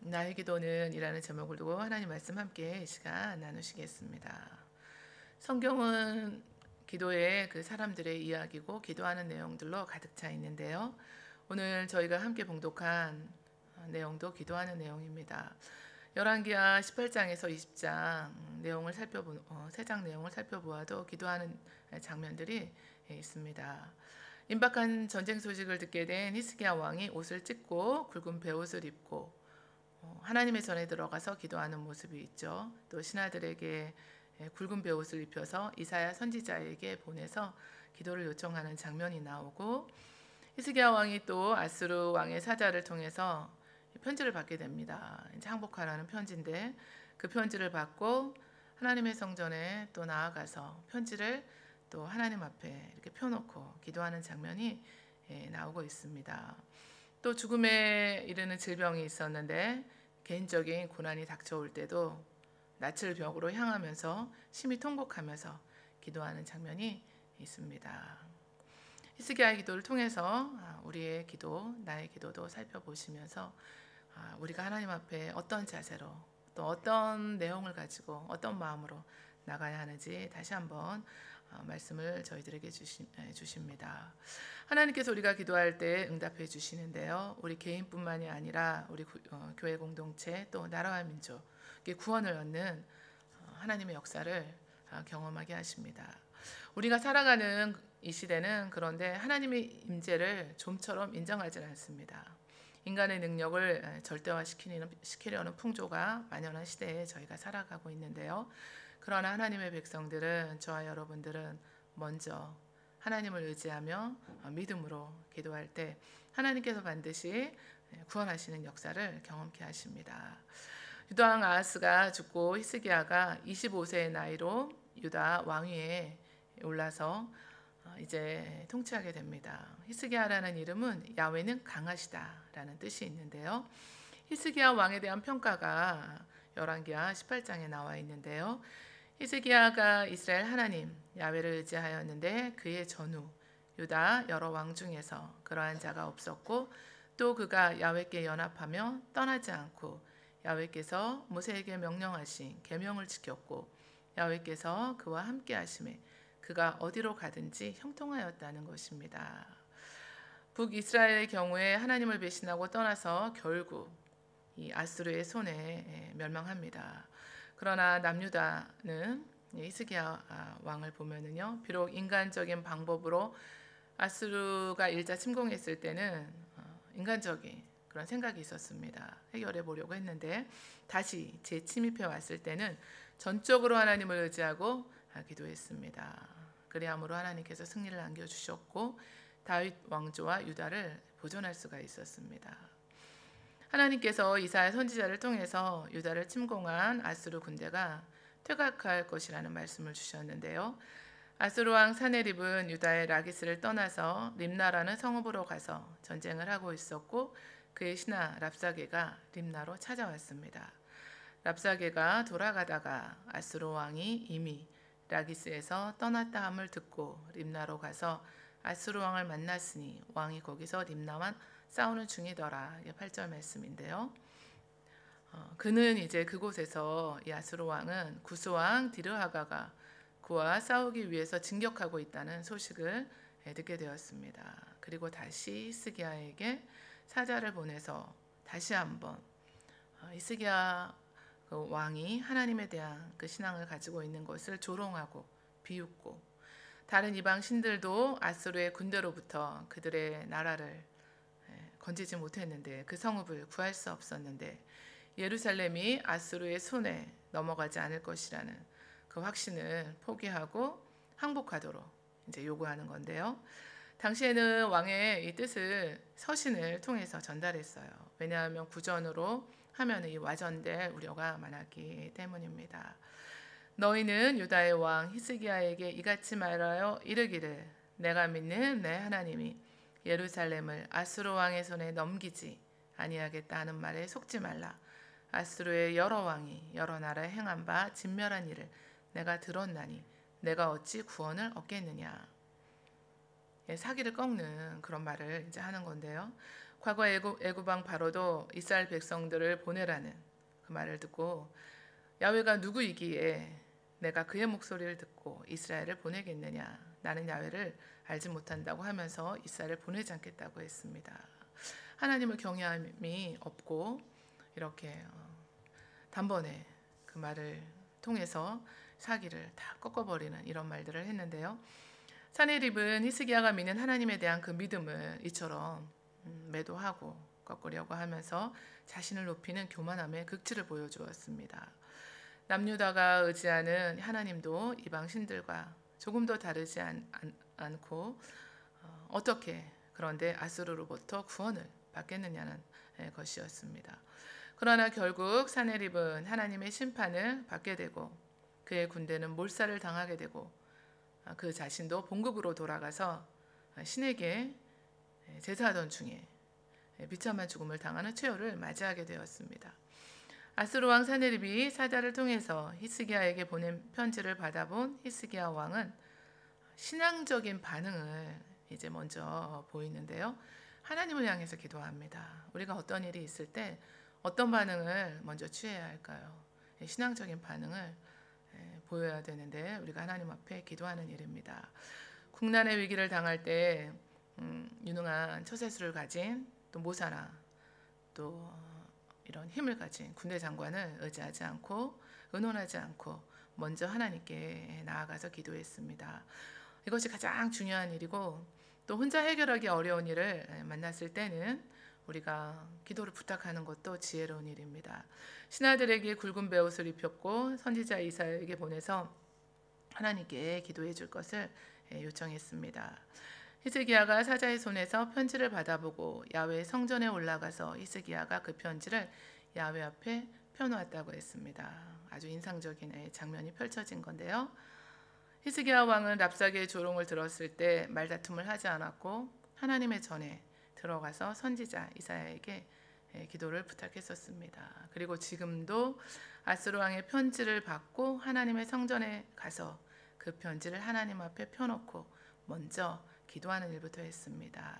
나의 기도는 이라는 제목을 두고 하나님 말씀 함께 이 시간 나누시겠습니다. 성경은 기도의 그 사람들의 이야기고 기도하는 내용들로 가득 차 있는데요. 오늘 저희가 함께 봉독한 내용도 기도하는 내용입니다. 열왕기하 18장에서 20장 내용을 세 장 내용을 살펴보아도 기도하는 장면들이 있습니다. 임박한 전쟁 소식을 듣게 된 히스기야 왕이 옷을 찢고 굵은 베옷을 입고 하나님의 전에 들어가서 기도하는 모습이 있죠. 또 신하들에게 굵은 베옷을 입혀서 이사야 선지자에게 보내서 기도를 요청하는 장면이 나오고, 히스기야 왕이 또 아수르 왕의 사자를 통해서 편지를 받게 됩니다. 이제 항복하라는 편지인데, 그 편지를 받고 하나님의 성전에 또 나아가서 편지를 또 하나님 앞에 이렇게 펴놓고 기도하는 장면이 나오고 있습니다. 또 죽음에 이르는 질병이 있었는데 개인적인 고난이 닥쳐올 때도 낯을 벽으로 향하면서 심히 통곡하면서 기도하는 장면이 있습니다. 히스기야의 기도를 통해서 우리의 기도, 나의 기도도 살펴보시면서 우리가 하나님 앞에 어떤 자세로 또 어떤 내용을 가지고 어떤 마음으로 나가야 하는지 다시 한번 말씀을 저희들에게 주십니다. 하나님께서 우리가 기도할 때 응답해 주시는데요. 우리 개인뿐만이 아니라 우리 교회 공동체 또 나라와 민족의 구원을 얻는 하나님의 역사를 경험하게 하십니다. 우리가 살아가는 이 시대는 그런데 하나님의 임재를 좀처럼 인정하지 않습니다. 인간의 능력을 절대화시키려는 풍조가 만연한 시대에 저희가 살아가고 있는데요. 그러나 하나님의 백성들은, 저와 여러분들은 먼저 하나님을 의지하며 믿음으로 기도할 때 하나님께서 반드시 구원하시는 역사를 경험케 하십니다. 유다왕 아하스가 죽고 히스기야가 25세의 나이로 유다 왕위에 올라서 이제 통치하게 됩니다. 히스기야라는 이름은 야훼는 강하시다라는 뜻이 있는데요. 히스기야 왕에 대한 평가가 열왕기하 18장에 나와 있는데요. 히스기야가 이스라엘 하나님 야훼를 의지하였는데 그의 전후 유다 여러 왕 중에서 그러한 자가 없었고, 또 그가 야훼께 연합하며 떠나지 않고 야훼께서 모세에게 명령하신 계명을 지켰고 야훼께서 그와 함께 하심에 그가 어디로 가든지 형통하였다는 것입니다. 북이스라엘의 경우에 하나님을 배신하고 떠나서 결국 이 아수르의 손에 멸망합니다. 그러나 남유다는 히스기야 왕을 보면은요, 비록 인간적인 방법으로 아수르가 일자 침공했을 때는 인간적인 그런 생각이 있었습니다. 해결해 보려고 했는데 다시 재침입해 왔을 때는 전적으로 하나님을 의지하고 기도했습니다. 그리함으로 하나님께서 승리를 안겨주셨고 다윗 왕조와 유다를 보존할 수가 있었습니다. 하나님께서 이사야 선지자를 통해서 유다를 침공한 아수르 군대가 퇴각할 것이라는 말씀을 주셨는데요. 아수르 왕 사네립은 유다의 라기스를 떠나서 림나라는 성읍으로 가서 전쟁을 하고 있었고, 그의 신하 랍사게가 림나로 찾아왔습니다. 랍사게가 돌아가다가 아수르 왕이 이미 라기스에서 떠났다 함을 듣고 림나로 가서 아수르 왕을 만났으니 왕이 거기서 림나와 싸우는 중이더라. 8절 말씀인데요. 그는 이제 그곳에서 이 아수르 왕은 구스 왕 디르하가가 그와 싸우기 위해서 진격하고 있다는 소식을 듣게 되었습니다. 그리고 다시 히스기야에게 사자를 보내서 다시 한번 히스기야 그 왕이 하나님에 대한 그 신앙을 가지고 있는 것을 조롱하고 비웃고, 다른 이방 신들도 아수르의 군대로부터 그들의 나라를 건지지 못했는데, 그 성읍을 구할 수 없었는데 예루살렘이 아수르의 손에 넘어가지 않을 것이라는 그 확신을 포기하고 항복하도록 이제 요구하는 건데요. 당시에는 왕의 이 뜻을 서신을 통해서 전달했어요. 왜냐하면 구전으로 하면 이 와전될 우려가 많았기 때문입니다. 너희는 유다의 왕 히스기야에게 이같이 말하여 이르기를, 내가 믿는 내 하나님이 예루살렘을 아수르 왕의 손에 넘기지 아니하겠다 하는 말에 속지 말라. 아수르의 여러 왕이 여러 나라에 행한 바 진멸한 일을 내가 들었나니 내가 어찌 구원을 얻겠느냐. 사기를 꺾는 그런 말을 이제 하는 건데요. 과거 애굽 왕 바로도 이스라엘 백성들을 보내라는 그 말을 듣고 야훼가 누구이기에 내가 그의 목소리를 듣고 이스라엘을 보내겠느냐, 나는 야훼를 알지 못한다고 하면서 이스라엘을 보내지 않겠다고 했습니다. 하나님을 경외함이 없고 이렇게 단번에 그 말을 통해서 사기를 다 꺾어버리는 이런 말들을 했는데요. 사네립은 히스기야가 믿는 하나님에 대한 그 믿음을 이처럼 매도하고 꺾으려고 하면서 자신을 높이는 교만함의 극치를 보여주었습니다. 남유다가 의지하는 하나님도 이방 신들과 조금도 다르지 않고 어떻게 그런데 아수르로부터 구원을 받겠느냐는 것이었습니다. 그러나 결국 사네립은 하나님의 심판을 받게 되고 그의 군대는 몰살을 당하게 되고 그 자신도 본국으로 돌아가서 신에게 제사하던 중에 비참한 죽음을 당하는 최후를 맞이하게 되었습니다. 아수르 왕 사네립이 사자를 통해서 히스기야에게 보낸 편지를 받아본 히스기야 왕은 신앙적인 반응을 이제 먼저 보이는데요. 하나님을 향해서 기도합니다. 우리가 어떤 일이 있을 때 어떤 반응을 먼저 취해야 할까요? 신앙적인 반응을 보여야 되는데 우리가 하나님 앞에 기도하는 일입니다. 국난의 위기를 당할 때 유능한 처세술을 가진 또 모사나 또 이런 힘을 가진 군대 장관을 의지하지 않고 의논하지 않고 먼저 하나님께 나아가서 기도했습니다. 이것이 가장 중요한 일이고 또 혼자 해결하기 어려운 일을 만났을 때는 우리가 기도를 부탁하는 것도 지혜로운 일입니다. 신하들에게 굵은 베옷을 입혔고 선지자 이사야에게 보내서 하나님께 기도해 줄 것을 요청했습니다. 히스기야가 사자의 손에서 편지를 받아보고 야훼 성전에 올라가서 히스기야가 그 편지를 야훼 앞에 펴놓았다고 했습니다. 아주 인상적인 장면이 펼쳐진 건데요. 히스기야 왕은 랍사게의 조롱을 들었을 때 말다툼을 하지 않았고 하나님의 전에 들어가서 선지자 이사야에게 기도를 부탁했었습니다. 그리고 지금도 아수르 왕의 편지를 받고 하나님의 성전에 가서 그 편지를 하나님 앞에 펴놓고 먼저 기도하는 일부터 했습니다.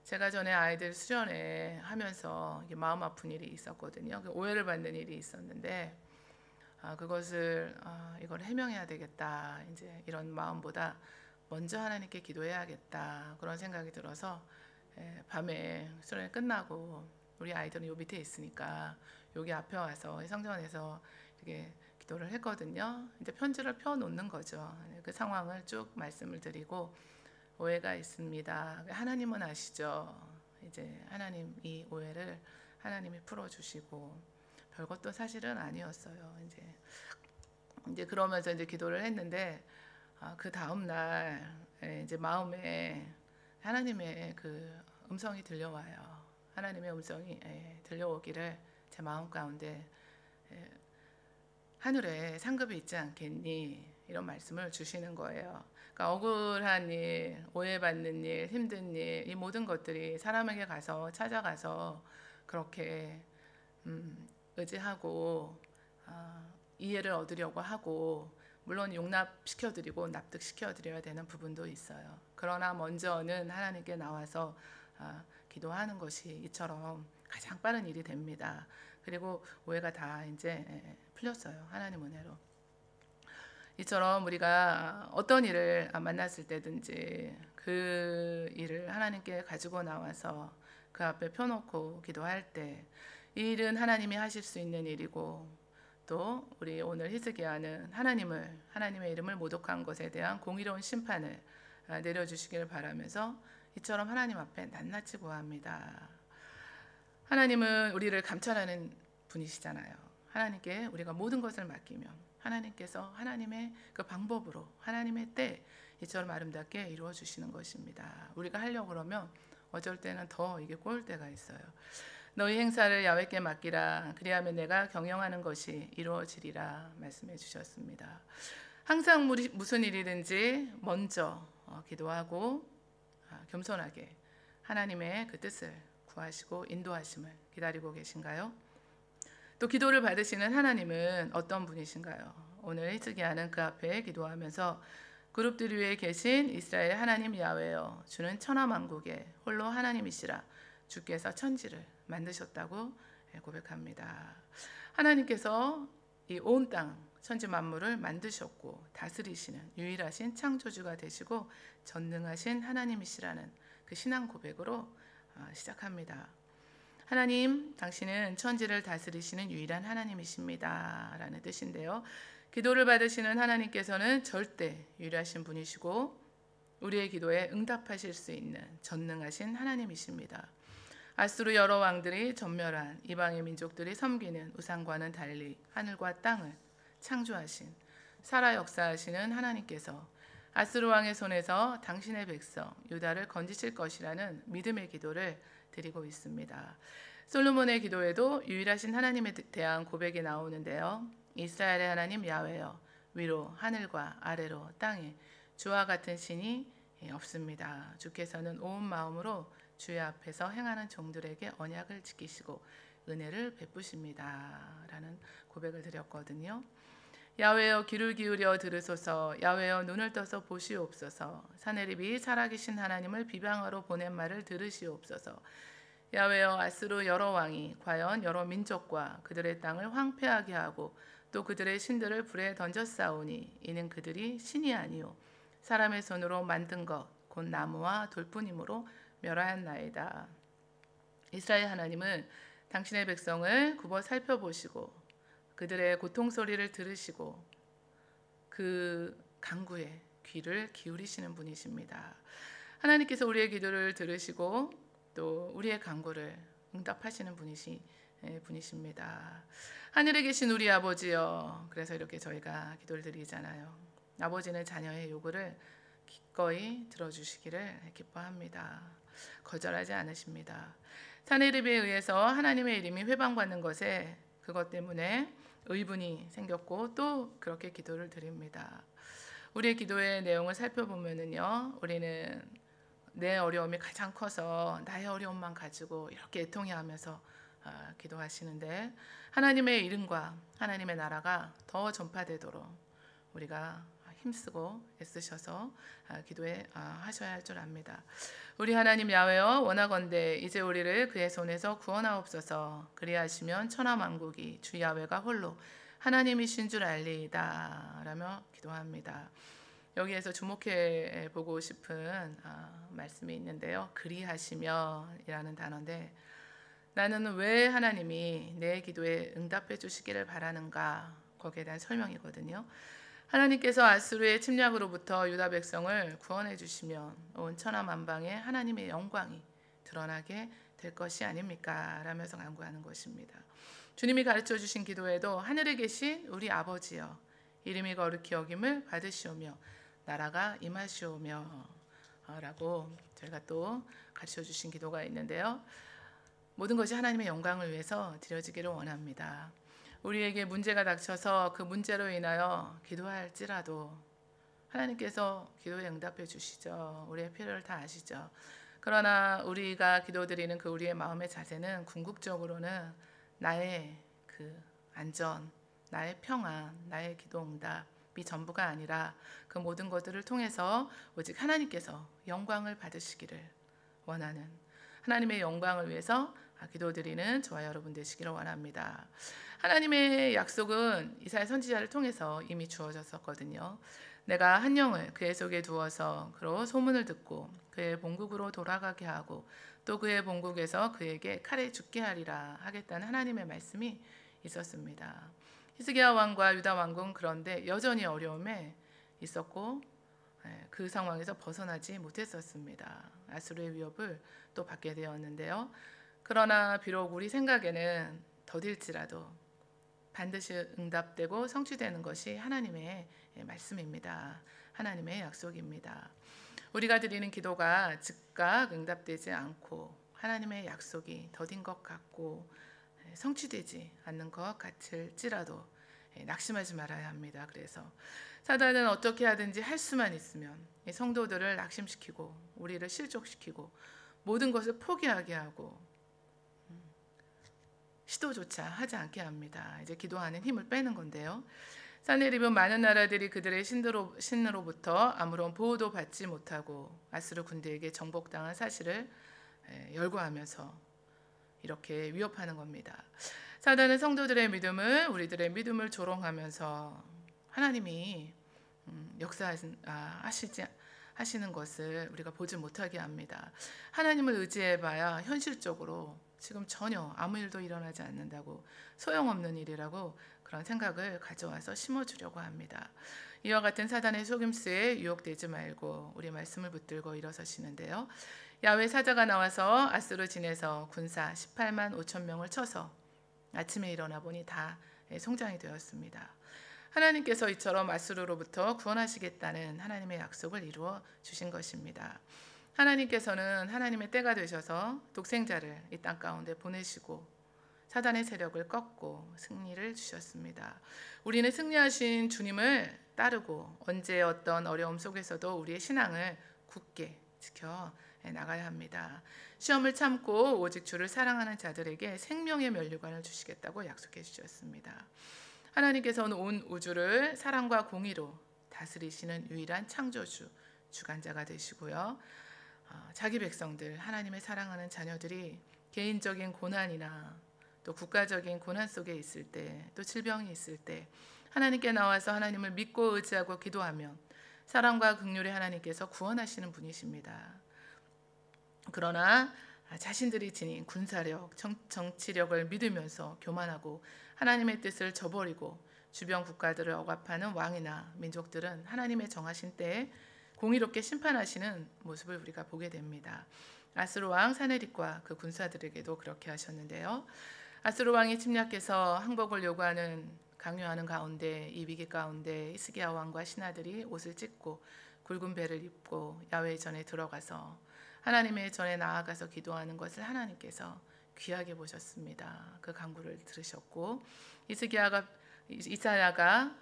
제가 전에 아이들 수련회 하면서 마음 아픈 일이 있었거든요. 오해를 받는 일이 있었는데 그것을 이걸 해명해야 되겠다. 이제 이런 마음보다 먼저 하나님께 기도해야겠다. 그런 생각이 들어서 밤에 수련회 끝나고 우리 아이들은 요 밑에 있으니까 여기 앞에 와서 성전에서 이렇게 기도를 했거든요. 이제 편지를 펴 놓는 거죠. 그 상황을 쭉 말씀을 드리고 오해가 있습니다. 하나님은 아시죠. 이제 하나님 이 오해를 하나님이 풀어주시고 별것도 사실은 아니었어요. 이제 그러면서 이제 기도를 했는데 그 다음 날 이제 마음에 하나님의 그 음성이 들려와요. 하나님의 음성이 들려오기를 제 마음 가운데 하늘에 상급이 있지 않겠니? 이런 말씀을 주시는 거예요. 그러니까 억울한 일, 오해받는 일, 힘든 일, 이 모든 것들이 사람에게 가서 찾아가서 그렇게 의지하고 이해를 얻으려고 하고 물론 용납시켜드리고 납득시켜드려야 되는 부분도 있어요. 그러나 먼저는 하나님께 나와서 기도하는 것이 이처럼 가장 빠른 일이 됩니다. 그리고 오해가 다 이제 풀렸어요. 하나님 은혜로. 이처럼 우리가 어떤 일을 만났을 때든지 그 일을 하나님께 가지고 나와서 그 앞에 펴놓고 기도할 때 이 일은 하나님이 하실 수 있는 일이고 또 우리 오늘 히스기야는 하나님의 이름을 모독한 것에 대한 공의로운 심판을 내려주시기를 바라면서 이처럼 하나님 앞에 낱낱이 구합니다. 하나님은 우리를 감찰하는 분이시잖아요. 하나님께 우리가 모든 것을 맡기면 하나님께서 하나님의 그 방법으로 하나님의 때 이처럼 아름답게 이루어 주시는 것입니다. 우리가 하려고 그러면 어쩔 때는 더 이게 꼬일 때가 있어요. 너희 행사를 야훼께 맡기라. 그리하면 내가 경영하는 것이 이루어지리라 말씀해 주셨습니다. 항상 무슨 일이든지 먼저 기도하고 겸손하게 하나님의 그 뜻을 구하시고 인도하심을 기다리고 계신가요? 또 기도를 받으시는 하나님은 어떤 분이신가요? 오늘 히스기야는 그 앞에 기도하면서 그룹들 위에 계신 이스라엘 하나님 야훼여, 주는 천하만국의 홀로 하나님이시라. 주께서 천지를 만드셨다고 고백합니다. 하나님께서 이 온 땅 천지 만물을 만드셨고 다스리시는 유일하신 창조주가 되시고 전능하신 하나님이시라는 그 신앙 고백으로 시작합니다. 하나님, 당신은 천지를 다스리시는 유일한 하나님이십니다 라는 뜻인데요. 기도를 받으시는 하나님께서는 절대 유일하신 분이시고 우리의 기도에 응답하실 수 있는 전능하신 하나님이십니다. 아수르 여러 왕들이 전멸한 이방의 민족들이 섬기는 우상과는 달리 하늘과 땅을 창조하신 살아 역사하시는 하나님께서 아수르 왕의 손에서 당신의 백성 유다를 건지실 것이라는 믿음의 기도를 드리고 있습니다. 솔로몬의 기도에도 유일하신 하나님에 대한 고백이 나오는데요. 이스라엘의 하나님 야훼여, 위로 하늘과 아래로 땅에 주와 같은 신이 없습니다. 주께서는 온 마음으로 주의 앞에서 행하는 종들에게 언약을 지키시고 은혜를 베푸십니다 라는 고백을 드렸거든요. 야훼여, 귀를 기울여 들으소서. 야훼여, 눈을 떠서 보시옵소서. 사내립이 살아계신 하나님을 비방하러 보낸 말을 들으시옵소서. 야훼여, 아수르 여러 왕이 과연 여러 민족과 그들의 땅을 황폐하게 하고 또 그들의 신들을 불에 던졌사오니 이는 그들이 신이 아니요 사람의 손으로 만든 것 곧 나무와 돌뿐이므로 멸하였나이다. 이스라엘 하나님은 당신의 백성을 굽어 살펴보시고 그들의 고통 소리를 들으시고 그 간구에 귀를 기울이시는 분이십니다. 하나님께서 우리의 기도를 들으시고 또 우리의 간구를 응답하시는 분이십니다. 하늘에 계신 우리 아버지여. 그래서 이렇게 저희가 기도를 드리잖아요. 아버지는 자녀의 요구를 기꺼이 들어주시기를 기뻐합니다. 거절하지 않으십니다. 사내립에 의해서 하나님의 이름이 회방받는 것에 그것 때문에 의분이 생겼고 또 그렇게 기도를 드립니다. 우리의 기도의 내용을 살펴보면은요, 우리는 내 어려움이 가장 커서 나의 어려움만 가지고 이렇게 애통해하면서 기도하시는데 하나님의 이름과 하나님의 나라가 더 전파되도록 우리가 힘쓰고 애쓰셔서 기도해 하셔야 할 줄 압니다. 우리 하나님 야훼여, 원하건대 이제 우리를 그의 손에서 구원하옵소서. 그리하시면 천하 만국이 주 야훼가 홀로 하나님이신 줄 알리이다 라며 기도합니다. 여기에서 주목해 보고 싶은 말씀이 있는데요. 그리하시며 이라는 단어인데 나는 왜 하나님이 내 기도에 응답해 주시기를 바라는가, 거기에 대한 설명이거든요. 하나님께서 아수르의 침략으로부터 유다 백성을 구원해 주시면 온 천하 만방에 하나님의 영광이 드러나게 될 것이 아닙니까? 라면서 간구하는 것입니다. 주님이 가르쳐 주신 기도에도 하늘에 계신 우리 아버지여, 이름이 거룩히 여김을 받으시오며 나라가 임하시오며 라고 저희가 또 가르쳐 주신 기도가 있는데요. 모든 것이 하나님의 영광을 위해서 드려지기를 원합니다. 우리에게 문제가 닥쳐서 그 문제로 인하여 기도할지라도 하나님께서 기도에 응답해 주시죠. 우리의 필요를 다 아시죠. 그러나 우리가 기도드리는 그 우리의 마음의 자세는 궁극적으로는 나의 그 안전, 나의 평안, 나의 기도 응답이 전부가 아니라 그 모든 것들을 통해서 오직 하나님께서 영광을 받으시기를 원하는, 하나님의 영광을 위해서 기도드리는 저와 여러분 되시기를 원합니다. 하나님의 약속은 이사야 선지자를 통해서 이미 주어졌었거든요. 내가 한 영을 그의 속에 두어서 그로 소문을 듣고 그의 본국으로 돌아가게 하고 또 그의 본국에서 그에게 칼에 죽게 하리라 하겠다는 하나님의 말씀이 있었습니다. 히스기야 왕과 유다 왕국은 그런데 여전히 어려움에 있었고 그 상황에서 벗어나지 못했었습니다. 아수르의 위협을 또 받게 되었는데요. 그러나 비록 우리 생각에는 더딜지라도 반드시 응답되고 성취되는 것이 하나님의 말씀입니다. 하나님의 약속입니다. 우리가 드리는 기도가 즉각 응답되지 않고 하나님의 약속이 더딘 것 같고 성취되지 않는 것 같을지라도 낙심하지 말아야 합니다. 그래서 사단은 어떻게 하든지 할 수만 있으면 성도들을 낙심시키고 우리를 실족시키고 모든 것을 포기하게 하고 시도조차 하지 않게 합니다. 이제 기도하는 힘을 빼는 건데요. 사내립은 많은 나라들이 그들의 신으로부터 아무런 보호도 받지 못하고 아수르 군대에게 정복당한 사실을 열거하면서 이렇게 위협하는 겁니다. 사단은 성도들의 믿음을, 우리들의 믿음을 조롱하면서 하나님이 하시는 것을 우리가 보지 못하게 합니다. 하나님을 의지해봐야 현실적으로 지금 전혀 아무 일도 일어나지 않는다고, 소용없는 일이라고 그런 생각을 가져와서 심어주려고 합니다. 이와 같은 사단의 속임수에 유혹되지 말고 우리 말씀을 붙들고 일어서시는데요. 야훼 사자가 나와서 아스르진에서 군사 18만 5천 명을 쳐서 아침에 일어나 보니 다 성장이 되었습니다. 하나님께서 이처럼 아스르로부터 구원하시겠다는 하나님의 약속을 이루어 주신 것입니다. 하나님께서는 하나님의 때가 되셔서 독생자를 이 땅 가운데 보내시고 사단의 세력을 꺾고 승리를 주셨습니다. 우리는 승리하신 주님을 따르고 언제 어떤 어려움 속에서도 우리의 신앙을 굳게 지켜 나가야 합니다. 시험을 참고 오직 주를 사랑하는 자들에게 생명의 면류관을 주시겠다고 약속해 주셨습니다. 하나님께서는 온 우주를 사랑과 공의로 다스리시는 유일한 창조주, 주관자가 되시고요. 자기 백성들, 하나님의 사랑하는 자녀들이 개인적인 고난이나 또 국가적인 고난 속에 있을 때, 또 질병이 있을 때 하나님께 나와서 하나님을 믿고 의지하고 기도하면 사랑과 긍휼의 하나님께서 구원하시는 분이십니다. 그러나 자신들이 지닌 군사력, 정치력을 믿으면서 교만하고 하나님의 뜻을 저버리고 주변 국가들을 억압하는 왕이나 민족들은 하나님의 정하신 때에 공의롭게 심판하시는 모습을 우리가 보게 됩니다. 아스루 왕 사네립과 그 군사들에게도 그렇게 하셨는데요. 아스루 왕이 침략해서 항복을 요구하는 강요하는 가운데, 이 위기 가운데 히스기야 왕과 신하들이 옷을 찢고 굵은 베를 입고 야훼 전에 들어가서 하나님의 전에 나아가서 기도하는 것을 하나님께서 귀하게 보셨습니다. 그 간구를 들으셨고 이사야가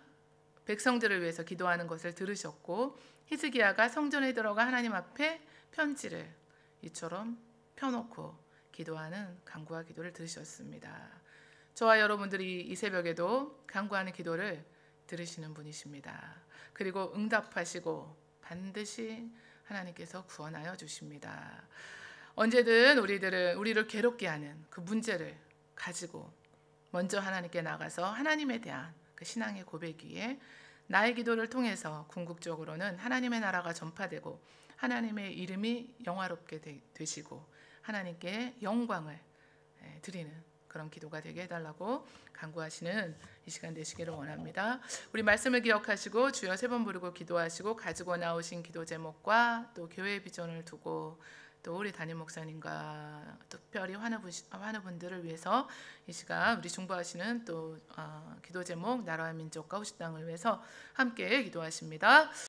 백성들을 위해서 기도하는 것을 들으셨고 히스기야가 성전에 들어가 하나님 앞에 편지를 이처럼 펴놓고 기도하는 간구와 기도를 들으셨습니다. 저와 여러분들이 이 새벽에도 간구하는 기도를 들으시는 분이십니다. 그리고 응답하시고 반드시 하나님께서 구원하여 주십니다. 언제든 우리를 괴롭게 하는 그 문제를 가지고 먼저 하나님께 나가서 하나님에 대한 그 신앙의 고백 위에 나의 기도를 통해서 궁극적으로는 하나님의 나라가 전파되고 하나님의 이름이 영화롭게 되시고 하나님께 영광을 드리는 그런 기도가 되게 해달라고 간구하시는 이 시간 되시기를 원합니다. 우리 말씀을 기억하시고 주여 세 번 부르고 기도하시고 가지고 나오신 기도 제목과 또 교회 비전을 두고 또 우리 담임 목사님과 특별히 환우분들을 위해서 이 시간 우리 중보하시는 또 기도 제목 나라와 민족과 후식 땅을 위해서 함께 기도하십니다.